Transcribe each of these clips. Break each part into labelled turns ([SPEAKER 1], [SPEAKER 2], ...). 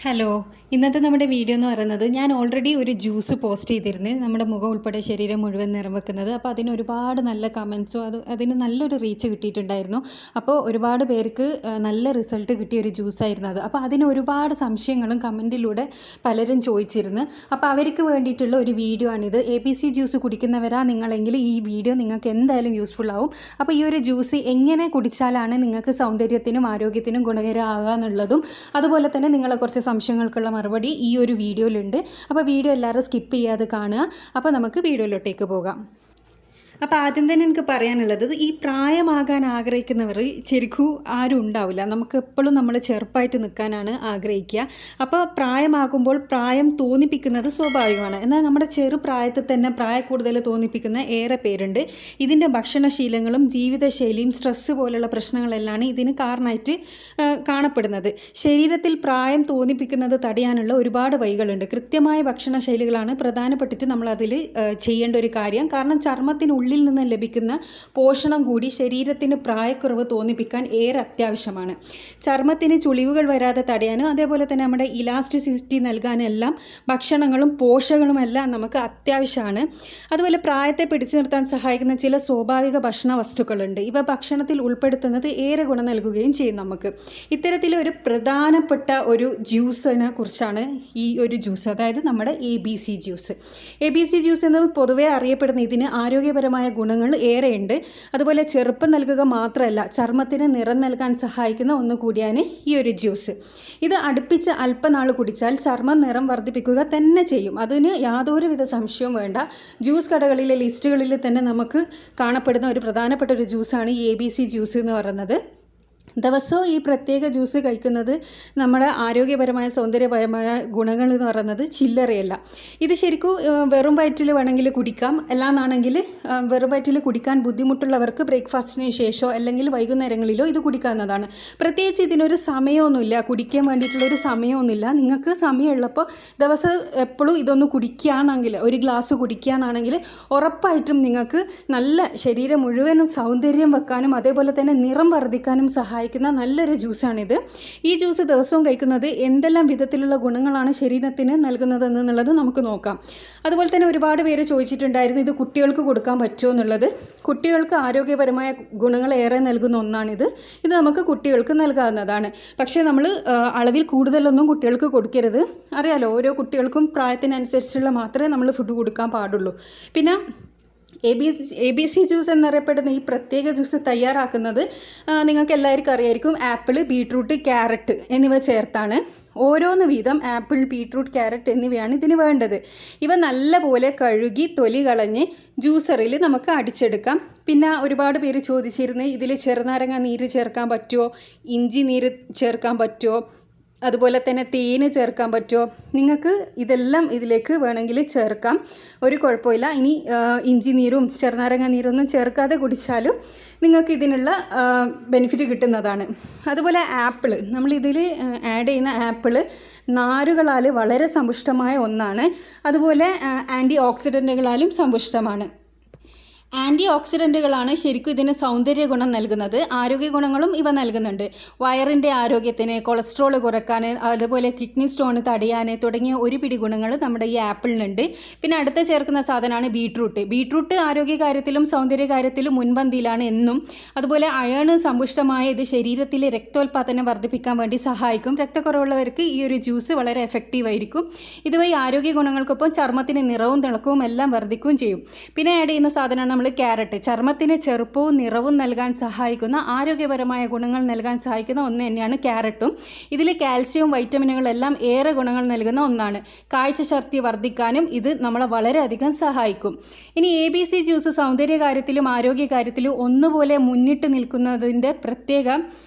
[SPEAKER 1] Hello, ഇന്നത്തെ നമ്മുടെ video എന്ന് പറയുന്നത് ഞാൻ ഓൾറെഡി ഒരു ജ്യൂസ് പോസ്റ്റ് ചെയ്തിരുന്നു. നമ്മുടെ മുഖം ഉൾപ്പെടെ ശരീരം മുഴുവൻ നിറം വെക്കുന്നത്. അപ്പോൾ അതിന് ഒരുപാട് നല്ല കമൻസും അതിന് നല്ലൊരു റീച്ച് കിട്ടിയിട്ടുണ്ടായിരുന്നു. അപ്പോൾ ഒരുപാട് പേർക്ക് നല്ല റിസൾട്ട് കിട്ടിയ ഒരു ജ്യൂസായിരുന്നു അത്. അപ്പോൾ അതിന് ഒരുപാട് സംശയങ്ങളും കമൻറ്റിലൂടെ പലരും ചോദിച്ചിരുന്നു. അപ്പോൾ അവർക്ക് വേണ്ടിയിട്ടുള്ള ഒരു വീഡിയോ ആണിത്. ABC ജ്യൂസ് കുടിക്കുന്നവരാ നിങ്ങളെങ്കിൽ ഈ വീഡിയോ നിങ്ങൾക്ക് എന്തായാലും യൂസ്ഫുൾ ആവും. അപ്പോൾ ഈ ഒരു ജ്യൂസ് എങ്ങനെ കുടിച്ചാലാണ് നിങ്ങൾക്ക് സൗന്ദര്യത്തിനും ആരോഗ്യത്തിനും ഗുണകരമാകുക എന്നുള്ളതും അതുപോലെ തന്നെ നിങ്ങളെ കുറച്ച് സംശയങ്ങൾക്കുള്ള മറുപടി ഈ ഒരു വീഡിയോയിലുണ്ട്. അപ്പോൾ വീഡിയോ എല്ലാവരും സ്കിപ്പ് ചെയ്യാതെ കാണുക. അപ്പോൾ നമുക്ക് വീഡിയോയിലോട്ടേക്ക് പോകാം. അപ്പോൾ ആദ്യം തന്നെ എനിക്ക് പറയാനുള്ളത്, ഈ പ്രായമാകാൻ ആഗ്രഹിക്കുന്നവർ ശരിക്കും ആരും ഉണ്ടാവില്ല. നമുക്ക് എപ്പോഴും നമ്മൾ ചെറുപ്പമായിട്ട് നിൽക്കാനാണ് ആഗ്രഹിക്കുക. അപ്പോൾ പ്രായമാകുമ്പോൾ പ്രായം തോന്നിപ്പിക്കുന്നത് സ്വാഭാവികമാണ്. എന്നാൽ നമ്മുടെ ചെറുപ്രായത്തിൽ തന്നെ പ്രായക്കൂടുതൽ തോന്നിപ്പിക്കുന്ന ഏറെ പേരുണ്ട്. ഇതിൻ്റെ ഭക്ഷണശീലങ്ങളും ജീവിതശൈലിയും സ്ട്രെസ്സ് പോലുള്ള പ്രശ്നങ്ങളെല്ലാം ഇതിന് കാരണമായിട്ട് കാണപ്പെടുന്നത്. ശരീരത്തിൽ പ്രായം തോന്നിപ്പിക്കുന്നത് തടയാനുള്ള ഒരുപാട് വഴികളുണ്ട്. കൃത്യമായ ഭക്ഷണശൈലികളാണ് പ്രധാനപ്പെട്ടിട്ട് നമ്മളതിൽ ചെയ്യേണ്ട ഒരു കാര്യം. കാരണം ചർമ്മത്തിനുള്ളിൽ നിന്ന് ലഭിക്കുന്ന പോഷണം കൂടി ശരീരത്തിന് പ്രായക്കുറവ് തോന്നിപ്പിക്കാൻ ഏറെ അത്യാവശ്യമാണ്. ചർമ്മത്തിന് ചുളിവുകൾ വരാതെ തടയാനും അതേപോലെ തന്നെ നമ്മുടെ ഇലാസ്റ്റിസിറ്റി നൽകാനെല്ലാം ഭക്ഷണങ്ങളും പോഷകങ്ങളുമെല്ലാം നമുക്ക് അത്യാവശ്യമാണ്. അതുപോലെ പ്രായത്തെ പിടിച്ചു നിർത്താൻ സഹായിക്കുന്ന ചില സ്വാഭാവിക ഭക്ഷണ വസ്തുക്കളുണ്ട്. ഇവ ഭക്ഷണത്തിൽ ഉൾപ്പെടുത്തുന്നത് ഏറെ ഗുണം നൽകുകയും ചെയ്യും. നമുക്ക് ഇത്തരത്തിലൊരു പ്രധാനപ്പെട്ട ഒരു ജ്യൂസിനെ കുറിച്ചാണ് ഈ ഒരു ജ്യൂസ്, അതായത് നമ്മുടെ ABC ജ്യൂസ്. ABC ജ്യൂസ് എന്ന് പൊതുവെ അറിയപ്പെടുന്ന ഇതിന് ആരോഗ്യപരമായ ഗുണങ്ങൾ ഏറെയുണ്ട്. അതുപോലെ ചെറുപ്പം നൽകുക മാത്രമല്ല, ചർമ്മത്തിന് നിറം നൽകാൻ സഹായിക്കുന്ന ഒന്ന് കൂടിയാണ് ഈ ഒരു ജ്യൂസ്. ഇത് അടുപ്പിച്ച് അല്പനാൾ കുടിച്ചാൽ ചർമ്മം നിറം വർദ്ധിപ്പിക്കുക തന്നെ ചെയ്യും. അതിന് യാതൊരുവിധ സംശയവും വേണ്ട. ജ്യൂസ് കടകളിലെ ലിസ്റ്റുകളിൽ തന്നെ നമുക്ക് കാണപ്പെടുന്ന ഒരു പ്രധാനപ്പെട്ട ഒരു ജ്യൂസാണ് ഈ ABC ജ്യൂസ് എന്ന് പറയുന്നത്. ദിവസവും ഈ പ്രത്യേക ജ്യൂസ് കഴിക്കുന്നത് നമ്മുടെ ആരോഗ്യപരമായ സൗന്ദര്യപരമായ ഗുണങ്ങൾ എന്ന് പറയുന്നത് ചില്ലറയല്ല. ഇത് ശരിക്കും വെറും വയറ്റിൽ വേണമെങ്കിൽ കുടിക്കാം. അല്ലാന്നാണെങ്കിൽ വെറും വയറ്റിൽ കുടിക്കാൻ ബുദ്ധിമുട്ടുള്ളവർക്ക് ബ്രേക്ക്ഫാസ്റ്റിന് ശേഷമോ അല്ലെങ്കിൽ വൈകുന്നേരങ്ങളിലോ ഇത് കുടിക്കാവുന്നതാണ്. പ്രത്യേകിച്ച് ഇതിനൊരു സമയമൊന്നുമില്ല, കുടിക്കാൻ വേണ്ടിയിട്ടുള്ളൊരു സമയമൊന്നുമില്ല. നിങ്ങൾക്ക് സമയമുള്ളപ്പോൾ ദിവസം എപ്പോഴും ഇതൊന്ന് കുടിക്കുകയാണെങ്കിൽ, ഒരു ഗ്ലാസ് കുടിക്കുകയാണെങ്കിൽ ഉറപ്പായിട്ടും നിങ്ങൾക്ക് നല്ല ശരീരം മുഴുവനും സൗന്ദര്യം വെക്കാനും അതേപോലെ തന്നെ നിറം വർദ്ധിക്കാനും സഹായിക്കുന്ന നല്ലൊരു ജ്യൂസാണിത്. ഈ ജ്യൂസ് ദിവസവും കഴിക്കുന്നത് എന്തെല്ലാം വിധത്തിലുള്ള ഗുണങ്ങളാണ് ശരീരത്തിന് നൽകുന്നത് എന്നുള്ളത് നമുക്ക് നോക്കാം. അതുപോലെ തന്നെ ഒരുപാട് പേര് ചോദിച്ചിട്ടുണ്ടായിരുന്നു ഇത് കുട്ടികൾക്ക് കൊടുക്കാൻ പറ്റുമോ എന്നുള്ളത്. കുട്ടികൾക്ക് ആരോഗ്യപരമായ ഗുണങ്ങൾ ഏറെ നൽകുന്ന ഒന്നാണിത്. ഇത് നമുക്ക് കുട്ടികൾക്ക് നൽകാവുന്നതാണ്. പക്ഷേ നമ്മൾ അളവിൽ കൂടുതലൊന്നും കുട്ടികൾക്ക് കൊടുക്കരുത്. അറിയാലോ, ഓരോ കുട്ടികൾക്കും പ്രായത്തിനനുസരിച്ചുള്ള മാത്രമേ നമ്മൾ ഫുഡ് കൊടുക്കാൻ പാടുള്ളൂ. പിന്നെ ABC ജ്യൂസ് എന്നറിയപ്പെടുന്ന ഈ പ്രത്യേക ജ്യൂസ് തയ്യാറാക്കുന്നത് നിങ്ങൾക്ക് എല്ലാവർക്കും അറിയായിരിക്കും. ആപ്പിൾ, ബീട്രൂട്ട്, ക്യാരറ്റ് എന്നിവ ചേർത്താണ്. ഓരോന്ന് വീതം ആപ്പിൾ, ബീട്രൂട്ട്, ക്യാരറ്റ് എന്നിവയാണ് ഇതിന് വേണ്ടത്. ഇവ നല്ലപോലെ കഴുകി തൊലി കളഞ്ഞ് ജ്യൂസറിൽ നമുക്ക് അടിച്ചെടുക്കാം. പിന്നെ ഒരുപാട് പേര് ചോദിച്ചിരുന്നു ഇതിൽ ചെറുനാരങ്ങ നീര് ചേർക്കാൻ പറ്റുമോ, ഇഞ്ചി നീര് ചേർക്കാൻ പറ്റുമോ, അതുപോലെ തന്നെ തേന് ചേർക്കാൻ പറ്റുമോ. നിങ്ങൾക്ക് ഇതെല്ലാം ഇതിലേക്ക് വേണമെങ്കിൽ ചേർക്കാം, ഒരു കുഴപ്പമില്ല. ഇനി ഇഞ്ചി നീരും ചെറുനാരങ്ങ നീരൊന്നും ചേർക്കാതെ കുടിച്ചാലും നിങ്ങൾക്ക് ഇതിനുള്ള ബെനിഫിറ്റ് കിട്ടുന്നതാണ്. അതുപോലെ ആപ്പിൾ, നമ്മളിതിൽ ആഡ് ചെയ്യുന്ന ആപ്പിൾ നാരുകളാൽ വളരെ സമ്പുഷ്ടമായ ഒന്നാണ്. അതുപോലെ ആൻറ്റി ഓക്സിഡൻറ്റുകളാലും സമ്പുഷ്ടമാണ്. ആൻറ്റി ഓക്സിഡൻറ്റുകളാണ് ശരിക്കും ഇതിന് സൗന്ദര്യ ഗുണം നൽകുന്നത്. ആരോഗ്യ ഗുണങ്ങളും ഇവ നൽകുന്നുണ്ട്. വയറിൻ്റെ ആരോഗ്യത്തിന്, കൊളസ്ട്രോൾ കുറയ്ക്കാൻ, അതുപോലെ കിഡ്നി സ്റ്റോൺ തടയാൻ തുടങ്ങിയ ഒരു പിടി ഗുണങ്ങൾ നമ്മുടെ ഈ ആപ്പിളിനുണ്ട്. പിന്നെ അടുത്ത ചേർക്കുന്ന സാധനമാണ് ബീട്രൂട്ട്. ബീട്രൂട്ട് ആരോഗ്യകാര്യത്തിലും സൗന്ദര്യകാര്യത്തിലും മുൻപന്തിയിലാണ് എന്നും. അതുപോലെ അയൺ സമ്പുഷ്ടമായ ഇത് ശരീരത്തിലെ രക്തോൽപാദനം വർദ്ധിപ്പിക്കാൻ വേണ്ടി സഹായിക്കും. രക്തക്കുറവുള്ളവർക്ക് ഈ ഒരു ജ്യൂസ് വളരെ എഫക്റ്റീവ് ആയിരിക്കും. ഇതുവഴി ആരോഗ്യ ഗുണങ്ങൾക്കൊപ്പം ചർമ്മത്തിന് നിറവും തിളക്കവും എല്ലാം വർദ്ധിക്കുകയും ചെയ്യും. പിന്നെ ആഡ് ചെയ്യുന്ന സാധനമാണ് നമ്മൾ ക്യാരറ്റ്. ചർമ്മത്തിന് ചെറുപ്പവും നിറവും നൽകാൻ സഹായിക്കുന്ന, ആരോഗ്യപരമായ ഗുണങ്ങൾ നൽകാൻ സഹായിക്കുന്ന ഒന്ന് തന്നെയാണ് ക്യാരറ്റും. ഇതിൽ കാൽസ്യവും വൈറ്റമിനുകളെല്ലാം ഏറെ ഗുണങ്ങൾ നൽകുന്ന ഒന്നാണ്. കാഴ്ചശക്തി വർദ്ധിക്കാനും ഇത് നമ്മളെ വളരെയധികം സഹായിക്കും. ഇനി ABC ജ്യൂസ് സൗന്ദര്യകാര്യത്തിലും ആരോഗ്യകാര്യത്തിലും ഒന്നുപോലെ മുന്നിട്ട് നിൽക്കുന്നതിൻ്റെ പ്രത്യേകം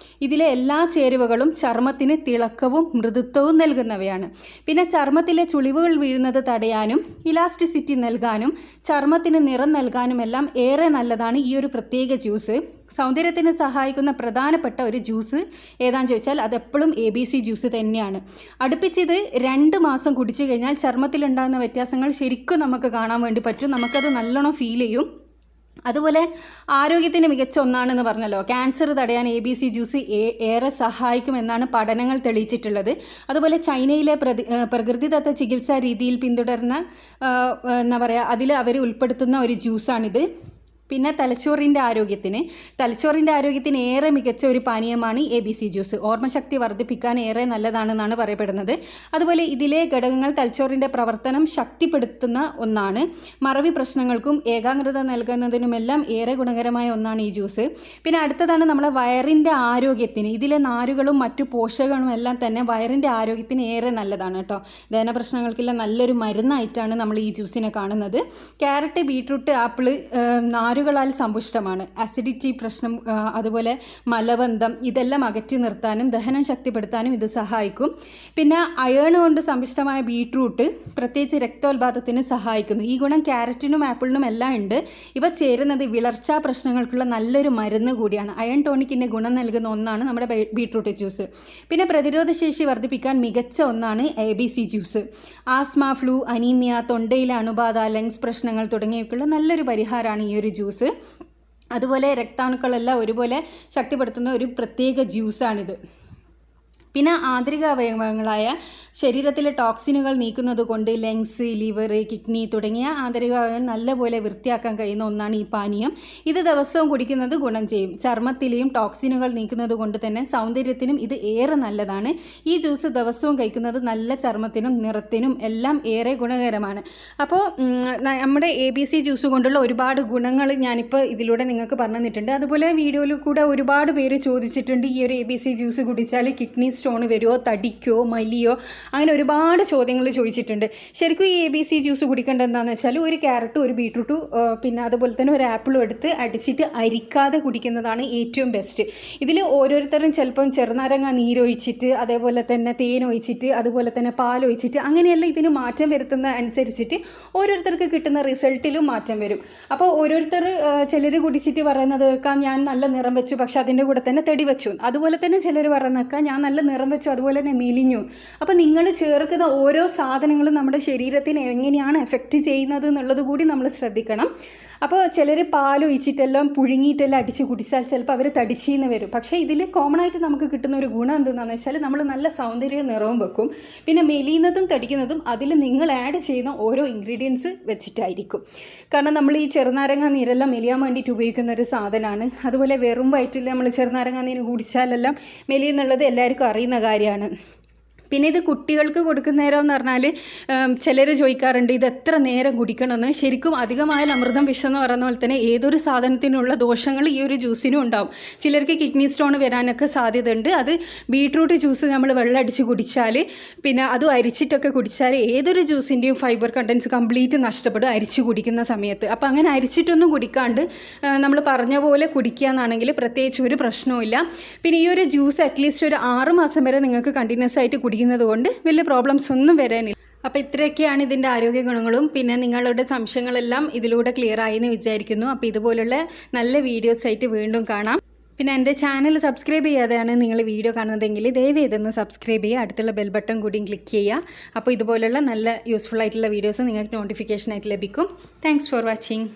[SPEAKER 1] ഇതിലെ എല്ലാ ചേരുവകളും ചർമ്മത്തിന് തിളക്കവും മൃദുത്വവും നൽകുന്നവയാണ്. പിന്നെ ചർമ്മത്തിലെ ചുളിവുകൾ വീഴുന്നത് തടയാനും ഇലാസ്റ്റിസിറ്റി നൽകാനും ചർമ്മത്തിന് നിറം നൽകാനുമെല്ലാം ഏറെ നല്ലതാണ് ഈ ഒരു പ്രത്യേക ജ്യൂസ്. സൗന്ദര്യത്തിന് സഹായിക്കുന്ന പ്രധാനപ്പെട്ട ഒരു ജ്യൂസ് ഏതാണെന്ന് ചോദിച്ചാൽ അതെപ്പോഴും ABC ജ്യൂസ് തന്നെയാണ്. അടുപ്പിച്ചിത് 2 മാസം കുടിച്ചു കഴിഞ്ഞാൽ ചർമ്മത്തിലുണ്ടാകുന്ന വ്യത്യാസങ്ങൾ ശരിക്കും നമുക്ക് കാണാൻ വേണ്ടി പറ്റും. നമുക്കത് നല്ലോണം ഫീൽ ചെയ്യും. അതുപോലെ ആരോഗ്യത്തിന് മികച്ച ഒന്നാണെന്ന് പറഞ്ഞല്ലോ. ക്യാൻസർ തടയാൻ ABC ജ്യൂസ് ഏറെ സഹായിക്കുമെന്നാണ് പഠനങ്ങൾ തെളിയിച്ചിട്ടുള്ളത്. അതുപോലെ ചൈനയിലെ പ്രകൃതിദത്ത ചികിത്സാ രീതിയിൽ പിന്തുടർന്ന എന്താ പറയുക, അതിൽ അവർ ഉൾപ്പെടുത്തുന്ന ഒരു ജ്യൂസാണിത്. പിന്നെ തലച്ചോറിൻ്റെ ആരോഗ്യത്തിന് ഏറെ മികച്ച ഒരു പാനീയമാണ് ABC ജ്യൂസ്. ഓർമ്മശക്തി വർദ്ധിപ്പിക്കാൻ ഏറെ നല്ലതാണെന്നാണ് പറയപ്പെടുന്നത്. അതുപോലെ ഇതിലെ ഘടകങ്ങൾ തലച്ചോറിൻ്റെ പ്രവർത്തനം ശക്തിപ്പെടുത്തുന്ന ഒന്നാണ്. മറവി പ്രശ്നങ്ങൾക്കും ഏകാഗ്രത നൽകുന്നതിനുമെല്ലാം ഏറെ ഗുണകരമായ ഒന്നാണ് ഈ ജ്യൂസ്. പിന്നെ അടുത്തതാണ് നമ്മളെ വയറിൻ്റെ ആരോഗ്യത്തിന്. ഇതിലെ നാരുകളും മറ്റു പോഷകങ്ങളും എല്ലാം തന്നെ വയറിൻ്റെ ആരോഗ്യത്തിന് ഏറെ നല്ലതാണ് കേട്ടോ. ദഹന പ്രശ്നങ്ങൾക്കുള്ള നല്ലൊരു മരുന്നായിട്ടാണ് നമ്മൾ ഈ ജ്യൂസിനെ കാണുന്നത്. ക്യാരറ്റ്, ബീട്രൂട്ട്, ആപ്പിൾ നാരുകളാൽ സമ്പുഷ്ടമാണ്. അസിഡിറ്റി പ്രശ്നം, അതുപോലെ മലബന്ധം ഇതെല്ലാം അകറ്റി നിർത്താനും ദഹനം ശക്തിപ്പെടുത്താനും ഇത് സഹായിക്കും. പിന്നെ അയേൺ കൊണ്ട് സമ്പുഷ്ടമായ ബീട്രൂട്ട് പ്രത്യേകിച്ച് രക്തോത്പാദനത്തിന് സഹായിക്കുന്നു. ഈ ഗുണം ക്യാരറ്റിനും ആപ്പിളിനും എല്ലാം ഉണ്ട്. ഇവ ചേരുന്നത് വിളർച്ചാ പ്രശ്നങ്ങൾക്കുള്ള നല്ലൊരു മരുന്ന് കൂടിയാണ്. അയൺ ടോണിക്കിൻ്റെ ഗുണം നൽകുന്ന ഒന്നാണ് നമ്മുടെ ബീട്രൂട്ട് ജ്യൂസ്. പിന്നെ പ്രതിരോധശേഷി വർദ്ധിപ്പിക്കാൻ മികച്ച ഒന്നാണ് ABC juice. Asthma, flu, anaemia, തൊണ്ടയിലെ അണുബാധ, ലങ്സ് പ്രശ്നങ്ങൾ തുടങ്ങിയവയ്ക്കുള്ള നല്ലൊരു പരിഹാരമാണ് ഈ ഒരു ജ്യൂസ്. അതുപോലെ രക്താണുക്കളെല്ലാം ഒരുപോലെ ശക്തിപ്പെടുത്തുന്ന ഒരു പ്രത്യേക ജ്യൂസാണിത്. പിന്നെ ആന്തരിക അവയവങ്ങളായ ശരീരത്തിലെ ടോക്സിനുകൾ നീക്കുന്നത് കൊണ്ട് ലങ്സ്, ലിവർ, കിഡ്നി തുടങ്ങിയ ആന്തരിക അവയവങ്ങൾ നല്ലപോലെ വൃത്തിയാക്കാൻ കഴിയുന്ന ഒന്നാണ് ഈ പാനീയം. ഇത് ദിവസവും കുടിക്കുന്നത് ഗുണം ചെയ്യും. ചർമ്മത്തിലെയും ടോക്സിനുകൾ നീക്കുന്നത് കൊണ്ട് തന്നെ സൗന്ദര്യത്തിനും ഇത് ഏറെ നല്ലതാണ്. ഈ ജ്യൂസ് ദിവസവും കഴിക്കുന്നത് നല്ല ചർമ്മത്തിനും നിറത്തിനും എല്ലാം ഏറെ ഗുണകരമാണ്. അപ്പോൾ നമ്മുടെ ABC ജ്യൂസ് കൊണ്ടുള്ള ഒരുപാട് ഗുണങ്ങൾ ഞാനിപ്പോൾ ഇതിലൂടെ നിങ്ങൾക്ക് പറഞ്ഞു തന്നിട്ടുണ്ട്. അതുപോലെ വീഡിയോയിൽ കൂടെ ഒരുപാട് പേര് ചോദിച്ചിട്ടുണ്ട്, ഈ ഒരു ABC ജ്യൂസ് കുടിച്ചാൽ കിഡ്നി സ്റ്റോൺ വരുമോ, തടിക്കോ, മലിയോ, അങ്ങനെ ഒരുപാട് ചോദ്യങ്ങൾ ചോദിച്ചിട്ടുണ്ട്. ശരിക്കും ഈ ABC ജ്യൂസ് കുടിക്കേണ്ടത് എന്താണെന്ന് വെച്ചാൽ ഒരു ക്യാരറ്റും ഒരു ബീട്രൂട്ടും പിന്നെ അതുപോലെ തന്നെ ഒരു ആപ്പിളും എടുത്ത് അടിച്ചിട്ട് അരിക്കാതെ കുടിക്കുന്നതാണ് ഏറ്റവും ബെസ്റ്റ്. ഇതിൽ ഓരോരുത്തരും ചിലപ്പം ചെറുനാരങ്ങ നീരൊഴിച്ചിട്ട് അതേപോലെ തന്നെ തേൻ ഒഴിച്ചിട്ട് അതുപോലെ തന്നെ പാലൊഴിച്ചിട്ട് അങ്ങനെയെല്ലാം ഇതിന് മാറ്റം വരുത്തുന്ന അനുസരിച്ചിട്ട് ഓരോരുത്തർക്ക് കിട്ടുന്ന റിസൾട്ടിലും മാറ്റം വരും. അപ്പോൾ ഓരോരുത്തർ ചിലർ കുടിച്ചിട്ട് പറയുന്നത് കേൾക്കാം, ഞാൻ നല്ല നിറം വെച്ചു പക്ഷെ അതിൻ്റെ കൂടെ തന്നെ തടി വെച്ചു. അതുപോലെ തന്നെ ചിലർ പറയുന്നേക്കാം, ഞാൻ നല്ല നിറം വെച്ചു അതുപോലെ തന്നെ മെലിഞ്ഞു. അപ്പോൾ നിങ്ങൾ ചേർക്കുന്ന ഓരോ സാധനങ്ങളും നമ്മുടെ ശരീരത്തിന് എങ്ങനെയാണ് എഫക്റ്റ് ചെയ്യുന്നത് എന്നുള്ളത് കൂടി നമ്മൾ ശ്രദ്ധിക്കണം. അപ്പോൾ ചിലർ പാലൊഴിച്ചിട്ടെല്ലാം പുഴുങ്ങിയിട്ടെല്ലാം അടിച്ച് കുടിച്ചാൽ ചിലപ്പോൾ അവർ തടിച്ചീന്ന് വരും. പക്ഷേ ഇതിൽ കോമൺ ആയിട്ട് നമുക്ക് കിട്ടുന്ന ഒരു ഗുണം എന്താണെന്ന് വെച്ചാൽ നമ്മൾ നല്ല സൗന്ദര്യ നിറവും വെക്കും. പിന്നെ മെലിയുന്നതും തടിക്കുന്നതും അതിൽ നിങ്ങൾ ആഡ് ചെയ്യുന്ന ഓരോ ഇൻഗ്രീഡിയൻസ് വെച്ചിട്ടായിരിക്കും. കാരണം നമ്മൾ ഈ ചെറുനാരങ്ങ നീരെല്ലാം മെലിയാൻ വേണ്ടിയിട്ട് ഉപയോഗിക്കുന്ന ഒരു സാധനമാണ്. അതുപോലെ വെറും വയറ്റിൽ നമ്മൾ ചെറുനാരങ്ങ നീര് കുടിച്ചാലെല്ലാം മെലിയെന്നുള്ളത് എല്ലാവർക്കും അറിയുന്ന കാര്യമാണ്. പിന്നെ ഇത് കുട്ടികൾക്ക് കൊടുക്കുന്നേരം എന്ന് പറഞ്ഞാൽ ചിലർ ചോദിക്കാറുണ്ട് ഇത് എത്ര നേരം കുടിക്കണമെന്ന്. ശരിക്കും അധികമായ അമൃതം വിഷം എന്ന് പറയുന്ന പോലെ തന്നെ ഏതൊരു സാധനത്തിനുള്ള ദോഷങ്ങൾ ഈ ഒരു ജ്യൂസിനും ഉണ്ടാവും. ചിലർക്ക് കിഡ്നി സ്റ്റോൺ വരാനൊക്കെ സാധ്യതയുണ്ട്. അത് ബീട്രൂട്ട് ജ്യൂസ് നമ്മൾ വെള്ളം അടിച്ച് കുടിച്ചാൽ പിന്നെ അതും അരിച്ചിട്ടൊക്കെ കുടിച്ചാൽ ഏതൊരു ജ്യൂസിൻ്റെയും ഫൈബർ കണ്ടൻസ് കംപ്ലീറ്റ് നഷ്ടപ്പെടും അരിച്ച് കുടിക്കുന്ന സമയത്ത്. അപ്പോൾ അങ്ങനെ അരിച്ചിട്ടൊന്നും കുടിക്കാണ്ട് നമ്മൾ പറഞ്ഞ പോലെ കുടിക്കുക എന്നാണെങ്കിൽ പ്രത്യേകിച്ച് ഒരു പ്രശ്നവുമില്ല. പിന്നെ ഈ ഒരു ജ്യൂസ് അറ്റ്ലീസ്റ്റ് ഒരു 6 മാസം വരെ നിങ്ങൾക്ക് കണ്ടിന്യൂസ് ആയിട്ട് കുടിക്കുന്നത് കൊണ്ട് വലിയ പ്രോബ്ലംസ് ഒന്നും വരാനില്ല. അപ്പോൾ ഇത്രയൊക്കെയാണ് ഇതിൻ്റെ ആരോഗ്യ ഗുണങ്ങളും. പിന്നെ നിങ്ങളുടെ സംശയങ്ങളെല്ലാം ഇതിലൂടെ ക്ലിയർ ആയി എന്ന് വിചാരിക്കുന്നു. അപ്പോൾ ഇതുപോലുള്ള നല്ല വീഡിയോസ് ആയിട്ട് വീണ്ടും കാണാം. പിന്നെ എൻ്റെ ചാനൽ സബ്സ്ക്രൈബ് ചെയ്യാതെയാണ് നിങ്ങൾ വീഡിയോ കാണുന്നതെങ്കിൽ ദയവ് ഇതൊന്ന് സബ്സ്ക്രൈബ് ചെയ്യുക, അടുത്തുള്ള ബെൽ ബട്ടൺ കൂടി ക്ലിക്ക് ചെയ്യുക. അപ്പോൾ ഇതുപോലുള്ള നല്ല യൂസ്ഫുൾ ആയിട്ടുള്ള വീഡിയോസ് നിങ്ങൾക്ക് നോട്ടിഫിക്കേഷനായിട്ട് ലഭിക്കും. Thanks for watching.